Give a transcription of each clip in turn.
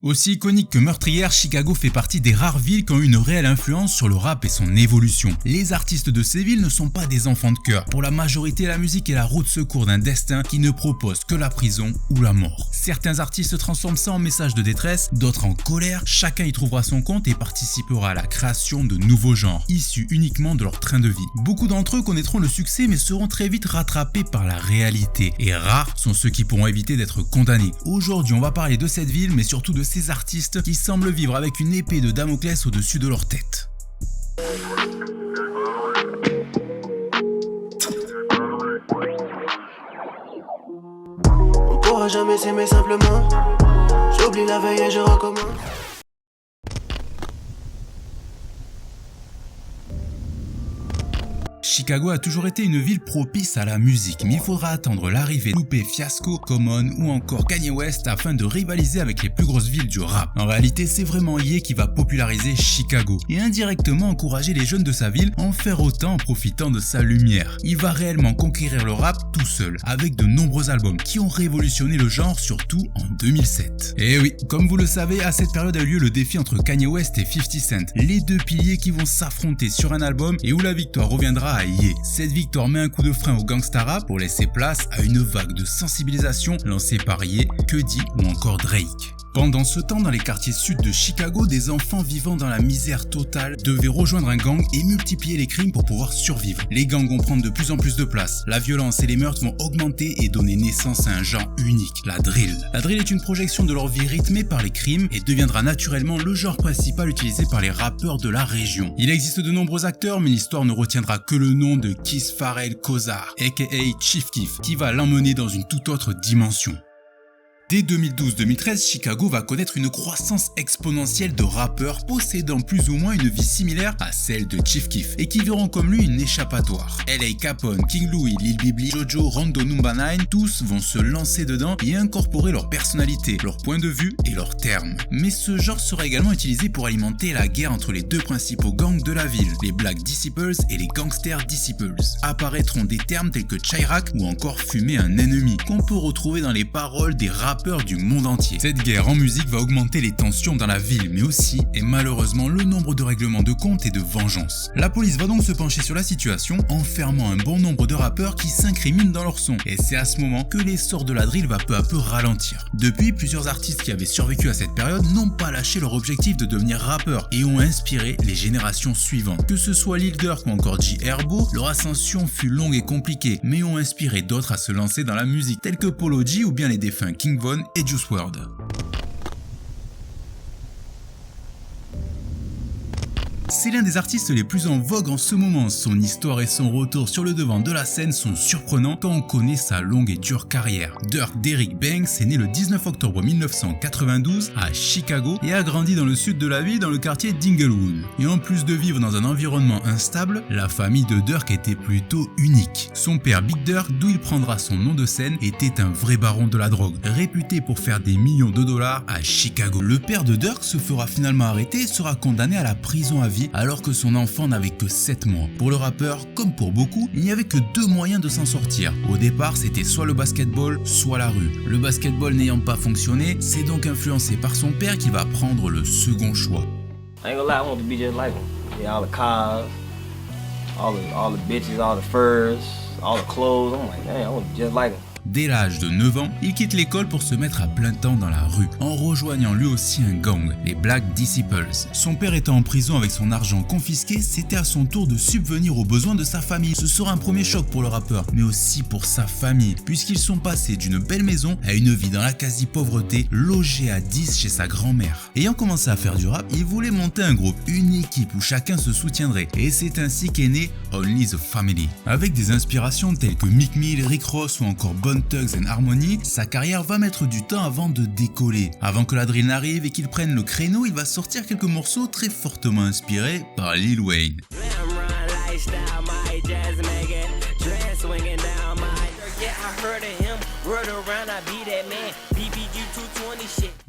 Aussi iconique que meurtrière, Chicago fait partie des rares villes qui ont eu une réelle influence sur le rap et son évolution. Les artistes de ces villes ne sont pas des enfants de cœur. Pour la majorité, la musique est la roue de secours d'un destin qui ne propose que la prison ou la mort. Certains artistes transforment ça en message de détresse, d'autres en colère, chacun y trouvera son compte et participera à la création de nouveaux genres, issus uniquement de leur train de vie. Beaucoup d'entre eux connaîtront le succès mais seront très vite rattrapés par la réalité. Et rares sont ceux qui pourront éviter d'être condamnés. Aujourd'hui, on va parler de cette ville mais surtout de ces artistes qui semblent vivre avec une épée de Damoclès au-dessus de leur tête. On pourra jamais s'aimer simplement. J'oublie la veille et je recommence. Chicago a toujours été une ville propice à la musique, mais il faudra attendre l'arrivée de Lupe Fiasco, Common ou encore Kanye West afin de rivaliser avec les plus grosses villes du rap. En réalité, c'est vraiment Ye qui va populariser Chicago et indirectement encourager les jeunes de sa ville à en faire autant en profitant de sa lumière. Il va réellement conquérir le rap tout seul, avec de nombreux albums qui ont révolutionné le genre, surtout en 2007. Et oui, comme vous le savez, à cette période a eu lieu le défi entre Kanye West et 50 Cent, les deux piliers qui vont s'affronter sur un album et où la victoire reviendra à Ye. Cette victoire met un coup de frein au gangsta rap pour laisser place à une vague de sensibilisation lancée par Ye, Cudi ou encore Drake. Pendant ce temps, dans les quartiers sud de Chicago, des enfants vivant dans la misère totale devaient rejoindre un gang et multiplier les crimes pour pouvoir survivre. Les gangs vont prendre de plus en plus de place, la violence et les meurtres vont augmenter et donner naissance à un genre unique, la drill. La drill est une projection de leur vie rythmée par les crimes et deviendra naturellement le genre principal utilisé par les rappeurs de la région. Il existe de nombreux acteurs, mais l'histoire ne retiendra que le nom de Keith Pharrell Kozar, aka Chief Keef, qui va l'emmener dans une toute autre dimension. Dès 2012-2013, Chicago va connaître une croissance exponentielle de rappeurs possédant plus ou moins une vie similaire à celle de Chief Keef et qui verront comme lui une échappatoire. L.A. Capone, King Louis, Lil Bibli, Jojo, Rondo Numba 9, tous vont se lancer dedans et incorporer leur personnalité, leur point de vue et leurs termes. Mais ce genre sera également utilisé pour alimenter la guerre entre les deux principaux gangs de la ville, les Black Disciples et les Gangster Disciples. Apparaîtront des termes tels que Chirac ou encore fumer un ennemi, qu'on peut retrouver dans les paroles des rappeurs du monde entier. Cette guerre en musique va augmenter les tensions dans la ville, mais aussi, et malheureusement, le nombre de règlements de compte et de vengeance. La police va donc se pencher sur la situation, enfermant un bon nombre de rappeurs qui s'incriminent dans leur son. Et c'est à ce moment que l'essor de la drill va peu à peu ralentir. Depuis, plusieurs artistes qui avaient survécu à cette période n'ont pas lâché leur objectif de devenir rappeurs et ont inspiré les générations suivantes. Que ce soit Lil Durk ou encore G Herbo, leur ascension fut longue et compliquée, mais ont inspiré d'autres à se lancer dans la musique, tels que Polo G ou bien les défunts King Von et Juice WRLD. C'est l'un des artistes les plus en vogue en ce moment. Son histoire et son retour sur le devant de la scène sont surprenants quand on connaît sa longue et dure carrière. Durk Derrick Banks est né le 19 octobre 1992 à Chicago et a grandi dans le sud de la ville dans le quartier d'Inglewood. Et en plus de vivre dans un environnement instable, la famille de Durk était plutôt unique. Son père Big Durk, d'où il prendra son nom de scène, était un vrai baron de la drogue, réputé pour faire des millions de dollars à Chicago. Le père de Durk se fera finalement arrêter et sera condamné à la prison à vie alors que son enfant n'avait que 7 mois. Pour le rappeur, comme pour beaucoup, il n'y avait que deux moyens de s'en sortir. Au départ, c'était soit le basketball, soit la rue. Le basketball n'ayant pas fonctionné, c'est donc influencé par son père qu'il va prendre le second choix. I ain't gonna lie, I want to be just like him. Yeah, all the cars, all the bitches, all the furs, all the clothes. I'm like, damn, I want to be just like him. Dès l'âge de 9 ans, il quitte l'école pour se mettre à plein temps dans la rue, en rejoignant lui aussi un gang, les Black Disciples. Son père étant en prison avec son argent confisqué, c'était à son tour de subvenir aux besoins de sa famille. Ce sera un premier choc pour le rappeur, mais aussi pour sa famille, puisqu'ils sont passés d'une belle maison à une vie dans la quasi-pauvreté, logé à 10 chez sa grand-mère. Ayant commencé à faire du rap, il voulait monter un groupe, une équipe où chacun se soutiendrait, et c'est ainsi qu'est né Only the Family. Avec des inspirations telles que Meek Mill, Rick Ross ou encore Bone Thugs and Harmony, sa carrière va mettre du temps avant de décoller. Avant que la drill n'arrive et qu'il prenne le créneau, il va sortir quelques morceaux très fortement inspirés par Lil Wayne.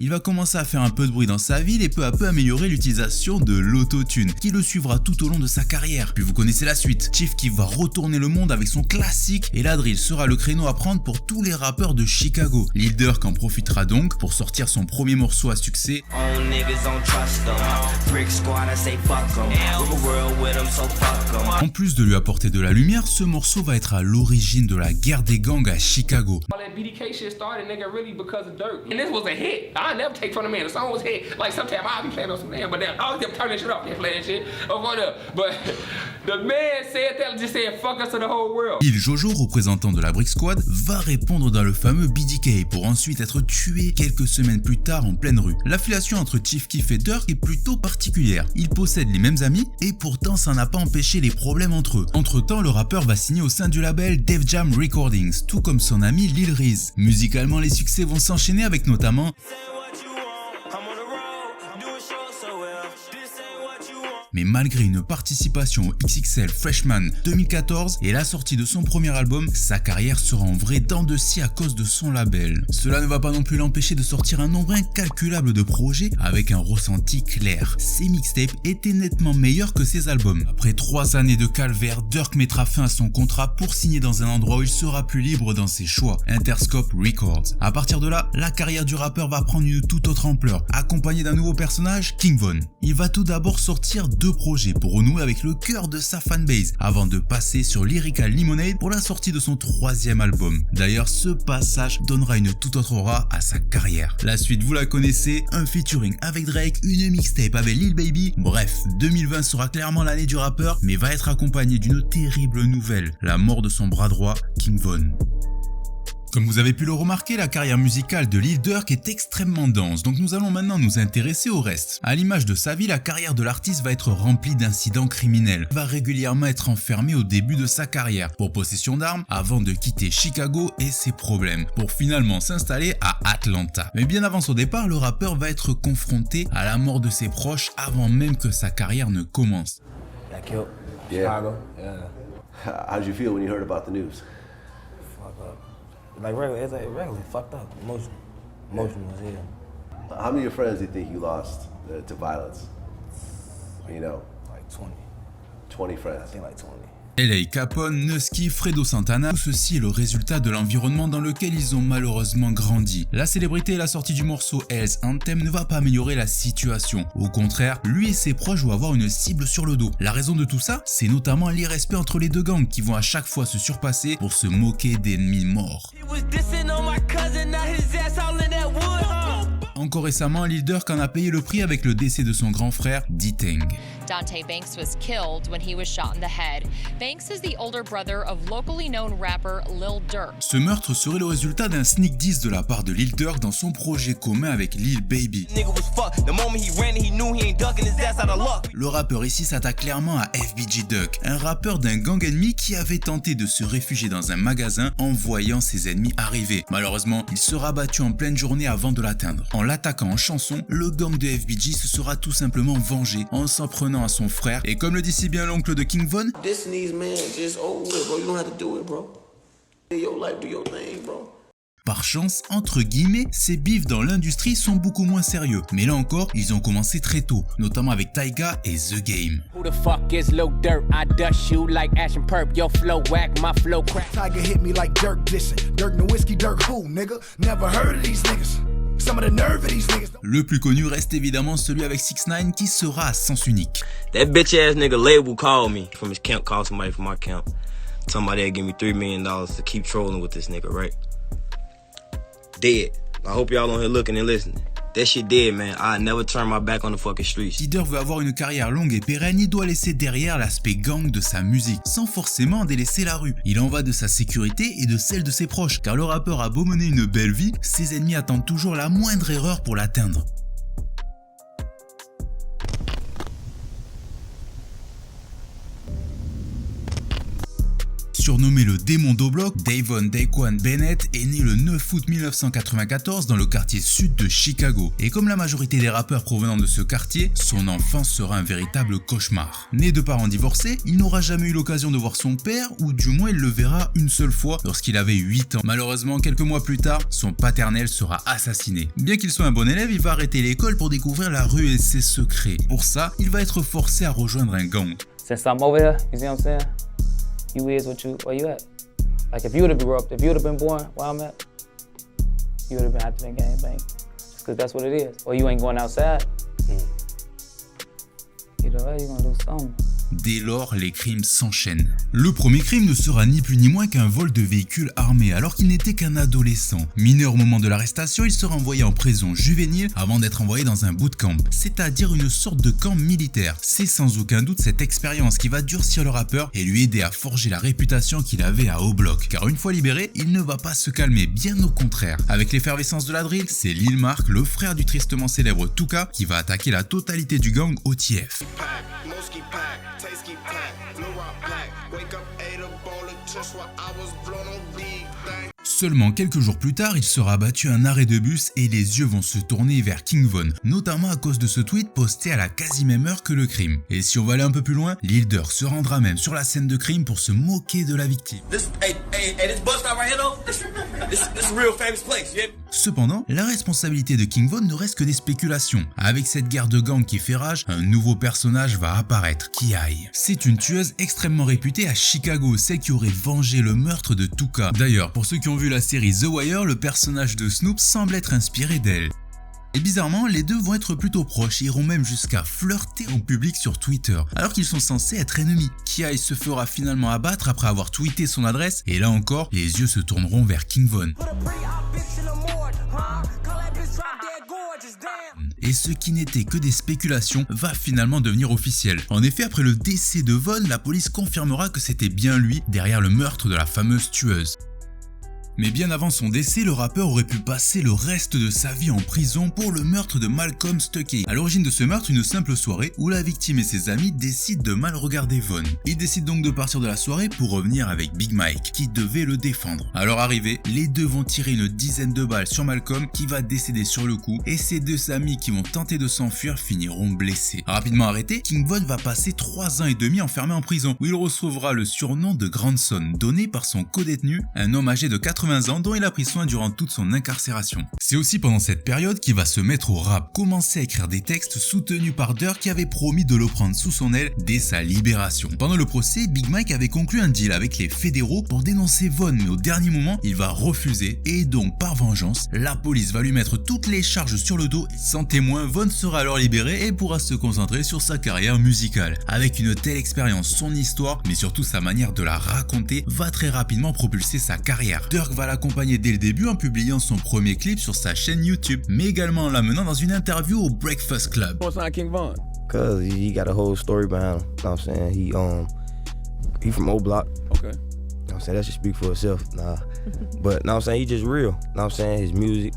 Il va commencer à faire un peu de bruit dans sa ville et peu à peu améliorer l'utilisation de l'autotune, qui le suivra tout au long de sa carrière. Puis vous connaissez la suite, Chief Keef va retourner le monde avec son classique et la drill sera le créneau à prendre pour tous les rappeurs de Chicago. Lil Durk en profitera donc pour sortir son premier morceau à succès. En plus de lui apporter de la lumière, ce morceau va être à l'origine de la guerre des gangs à Chicago. BDK shit started, nigga, really because of Durk. And this was a hit. I never take from the man. The song was hit. Like, sometimes I'll be playing on some damn, but then I'll keep turning shit off. Can't play that shit. But the man said that, just said fuck us to the whole world. Lil Jojo, représentant de la Brick Squad, va répondre dans le fameux BDK pour ensuite être tué quelques semaines plus tard en pleine rue. L'affiliation entre Chief Keef et Durk est plutôt particulière. Ils possèdent les mêmes amis et pourtant ça n'a pas empêché les problèmes entre eux. Entre temps, le rappeur va signer au sein du label Def Jam Recordings, tout comme son ami Lil Reese. Musicalement, les succès vont s'enchaîner avec notamment mais malgré une participation au XXL Freshman 2014 et la sortie de son premier album, sa carrière sera en vrai dents de scie à cause de son label. Cela ne va pas non plus l'empêcher de sortir un nombre incalculable de projets avec un ressenti clair. Ses mixtapes étaient nettement meilleurs que ses albums. Après 3 années de calvaire, Durk mettra fin à son contrat pour signer dans un endroit où il sera plus libre dans ses choix, Interscope Records. À partir de là, la carrière du rappeur va prendre une toute autre ampleur, accompagné d'un nouveau personnage, King Von. Il va tout d'abord sortir 2 projets pour renouer avec le cœur de sa fanbase avant de passer sur Lyrical Lemonade pour la sortie de son 3e album. D'ailleurs, ce passage donnera une toute autre aura à sa carrière. La suite, vous la connaissez, un featuring avec Drake, une mixtape avec Lil Baby. Bref, 2020 sera clairement l'année du rappeur, mais va être accompagné d'une terrible nouvelle, la mort de son bras droit, King Von. Comme vous avez pu le remarquer, la carrière musicale de Lil Durk est extrêmement dense, donc nous allons maintenant nous intéresser au reste. À l'image de sa vie, la carrière de l'artiste va être remplie d'incidents criminels. Il va régulièrement être enfermé au début de sa carrière pour possession d'armes avant de quitter Chicago et ses problèmes, pour finalement s'installer à Atlanta. Mais bien avant son départ, le rappeur va être confronté à la mort de ses proches avant même que sa carrière ne commence. Got killed. Yeah. Chicago. Yeah. How'd you feel when you heard about the news? Fuck up. Like regular, it's like regular, fucked up. Emotional as hell. How many of your friends do you think you lost to violence? You know, Like 20. 20 I friends. think like 20. L.A. Capone, Nusky, Fredo Santana, tout ceci est le résultat de l'environnement dans lequel ils ont malheureusement grandi. La célébrité et la sortie du morceau Hell's Anthem ne va pas améliorer la situation. Au contraire, lui et ses proches vont avoir une cible sur le dos. La raison de tout ça, c'est notamment l'irrespect entre les deux gangs qui vont à chaque fois se surpasser pour se moquer d'ennemis morts. Encore récemment, Lil Durk en a payé le prix avec le décès de son grand frère, D-Tang. Dante Banks was killed when he was shot in the head. Banks is the older brother of locally known rapper Lil Durk. Ce meurtre serait le résultat d'un sneak diss de la part de Lil Durk dans son projet commun avec Lil Baby. Le rappeur ici s'attaque clairement à FBG Duck, un rappeur d'un gang ennemi qui avait tenté de se réfugier dans un magasin en voyant ses ennemis arriver. Malheureusement, il sera battu en pleine journée avant de l'atteindre. En l'attaquant en chanson, le gang de FBG se sera tout simplement vengé en s'en prenant à son frère et comme le dit si bien l'oncle de King Von, This and these men just over with, bro. You don't have to do it, bro. Live your life, do your thing, bro. par chance, entre guillemets, ces bifs dans l'industrie sont beaucoup moins sérieux. Mais là encore, ils ont commencé très tôt, notamment avec Tyga et The Game. Who the fuck is Lil Durk? I dust you like Ash and Perp. Your flow whack, my flow crack. Tyga hit me like Dirk dissing. Dirk Nowitzki, Dirk who, nigga? Never heard of these niggas. Some of the nerve of these niggas. Le plus connu reste évidemment celui avec 6ix9ine qui sera à sens unique. That bitch ass nigga Label called me from his camp, called somebody from my camp. Talking about they'd give me $3 million to keep trolling with this nigga, right? Dead. I hope y'all on here looking and listening. That shit dead, man. I never turn my back on the fucking streets. Si Durk veut avoir une carrière longue et pérenne, il doit laisser derrière l'aspect gang de sa musique, sans forcément délaisser la rue. Il en va de sa sécurité et de celle de ses proches, car le rappeur a beau mener une belle vie, ses ennemis attendent toujours la moindre erreur pour l'atteindre. Surnommé le démon d'O-Block, Davon Daquan Bennett est né le 9 août 1994 dans le quartier sud de Chicago. Et comme la majorité des rappeurs provenant de ce quartier, son enfance sera un véritable cauchemar. Né de parents divorcés, il n'aura jamais eu l'occasion de voir son père, ou du moins il le verra une seule fois lorsqu'il avait 8 ans. Malheureusement, quelques mois plus tard, son paternel sera assassiné. Bien qu'il soit un bon élève, il va arrêter l'école pour découvrir la rue et ses secrets. Pour ça, il va être forcé à rejoindre un gang. Since I'm over here, you see what I'm saying? You is what you, where you at? Like if you would have grew up, if you would have been born where I'm at, you would have been after that gangbang. Just cause that's what it is. Or you ain't going outside. Either way, you gonna do something. Dès lors, les crimes s'enchaînent. Le premier crime ne sera ni plus ni moins qu'un vol de véhicule armé alors qu'il n'était qu'un adolescent. Mineur au moment de l'arrestation, il sera envoyé en prison juvénile avant d'être envoyé dans un bootcamp, c'est-à-dire une sorte de camp militaire. C'est sans aucun doute cette expérience qui va durcir le rappeur et lui aider à forger la réputation qu'il avait à O-Block. Car une fois libéré, il ne va pas se calmer, bien au contraire. Avec l'effervescence de la drill, c'est Lil Mark, le frère du tristement célèbre Tuka, qui va attaquer la totalité du gang OTF. Seulement quelques jours plus tard, il sera abattu à un arrêt de bus et les yeux vont se tourner vers King Von, notamment à cause de ce tweet posté à la quasi même heure que le crime. Et si on va aller un peu plus loin, Lil Durk se rendra même sur la scène de crime pour se moquer de la victime. Cependant, la responsabilité de King Von ne reste que des spéculations. Avec cette guerre de gang qui fait rage, un nouveau personnage va apparaître, Ki-Ai. C'est une tueuse extrêmement réputée à Chicago, celle qui aurait vengé le meurtre de Tuka. D'ailleurs, pour ceux qui ont vu la série The Wire, le personnage de Snoop semble être inspiré d'elle. Et bizarrement, les deux vont être plutôt proches et iront même jusqu'à flirter en public sur Twitter, alors qu'ils sont censés être ennemis. Ki-Ai se fera finalement abattre après avoir tweeté son adresse, et là encore, les yeux se tourneront vers King Von. Et ce qui n'était que des spéculations va finalement devenir officiel. En effet, après le décès de Von, la police confirmera que c'était bien lui derrière le meurtre de la fameuse tueuse. Mais bien avant son décès, le rappeur aurait pu passer le reste de sa vie en prison pour le meurtre de Malcolm Stuckey. À l'origine de ce meurtre, une simple soirée où la victime et ses amis décident de mal regarder Von. Ils décident donc de partir de la soirée pour revenir avec Big Mike, qui devait le défendre. À leur arrivée, les deux vont tirer une dizaine de balles sur Malcolm, qui va décéder sur le coup, et ses deux amis qui vont tenter de s'enfuir finiront blessés. Rapidement arrêté, King Von va passer 3 ans et demi enfermé en prison, où il recevra le surnom de Grandson, donné par son codétenu, un homme âgé de 80 ans dont il a pris soin durant toute son incarcération. C'est aussi pendant cette période qu'il va se mettre au rap, commencer à écrire des textes soutenus par Durk qui avait promis de le prendre sous son aile dès sa libération. Pendant le procès, Big Mike avait conclu un deal avec les fédéraux pour dénoncer Von, mais au dernier moment, il va refuser et donc par vengeance, la police va lui mettre toutes les charges sur le dos et sans témoin, Von sera alors libéré et pourra se concentrer sur sa carrière musicale. Avec une telle expérience, son histoire, mais surtout sa manière de la raconter, va très rapidement propulser sa carrière. Durk va l'accompagner dès le début en publiant son premier clip sur sa chaîne YouTube, mais également en l'amenant dans une interview au Breakfast Club. King Von? Cause he got a whole story behind him. You know what I'm saying? He from O-Block. Okay. You know what I'm saying? That should speak for itself. Nah. But know what I'm saying? He just real. You know what I'm saying? His music.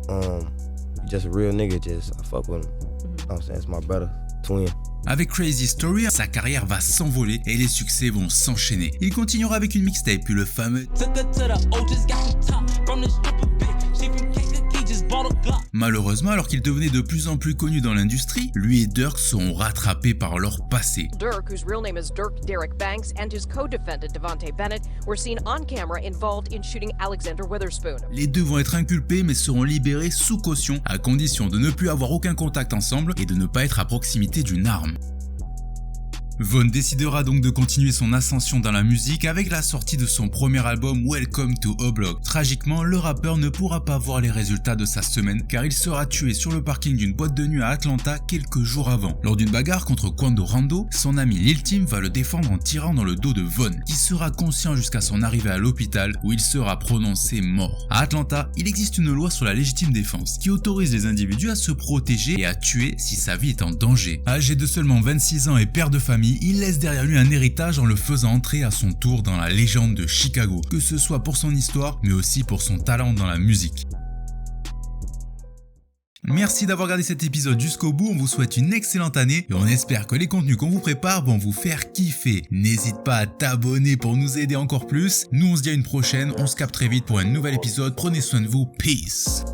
He just a real nigga. I fuck with him. You know what I'm saying? It's my brother. Twin. Avec Crazy Story, sa carrière va s'envoler et les succès vont s'enchaîner. Il continuera avec une mixtape puis le fameux Malheureusement, alors qu'il devenait de plus en plus connu dans l'industrie, lui et Durk seront rattrapés par leur passé. Durk, whose real name is Durk Derek Banks, and his co-defendant Devontae Bennett were seen on camera involved in shooting Alexander Witherspoon. Les deux vont être inculpés mais seront libérés sous caution à condition de ne plus avoir aucun contact ensemble et de ne pas être à proximité d'une arme. Von décidera donc de continuer son ascension dans la musique avec la sortie de son premier album Welcome to O-Block. Tragiquement, le rappeur ne pourra pas voir les résultats de sa semaine car il sera tué sur le parking d'une boîte de nuit à Atlanta quelques jours avant. Lors d'une bagarre contre Quando Rando, son ami Lil Tim va le défendre en tirant dans le dos de Von, qui sera conscient jusqu'à son arrivée à l'hôpital où il sera prononcé mort. À Atlanta, il existe une loi sur la légitime défense qui autorise les individus à se protéger et à tuer si sa vie est en danger. Âgé de seulement 26 ans et père de famille, il laisse derrière lui un héritage en le faisant entrer à son tour dans la légende de Chicago, que ce soit pour son histoire mais aussi pour son talent dans la musique. Merci d'avoir regardé cet épisode jusqu'au bout, on vous souhaite une excellente année et on espère que les contenus qu'on vous prépare vont vous faire kiffer. N'hésite pas à t'abonner pour nous aider encore plus. Nous on se dit à une prochaine, on se capte très vite pour un nouvel épisode, prenez soin de vous, peace.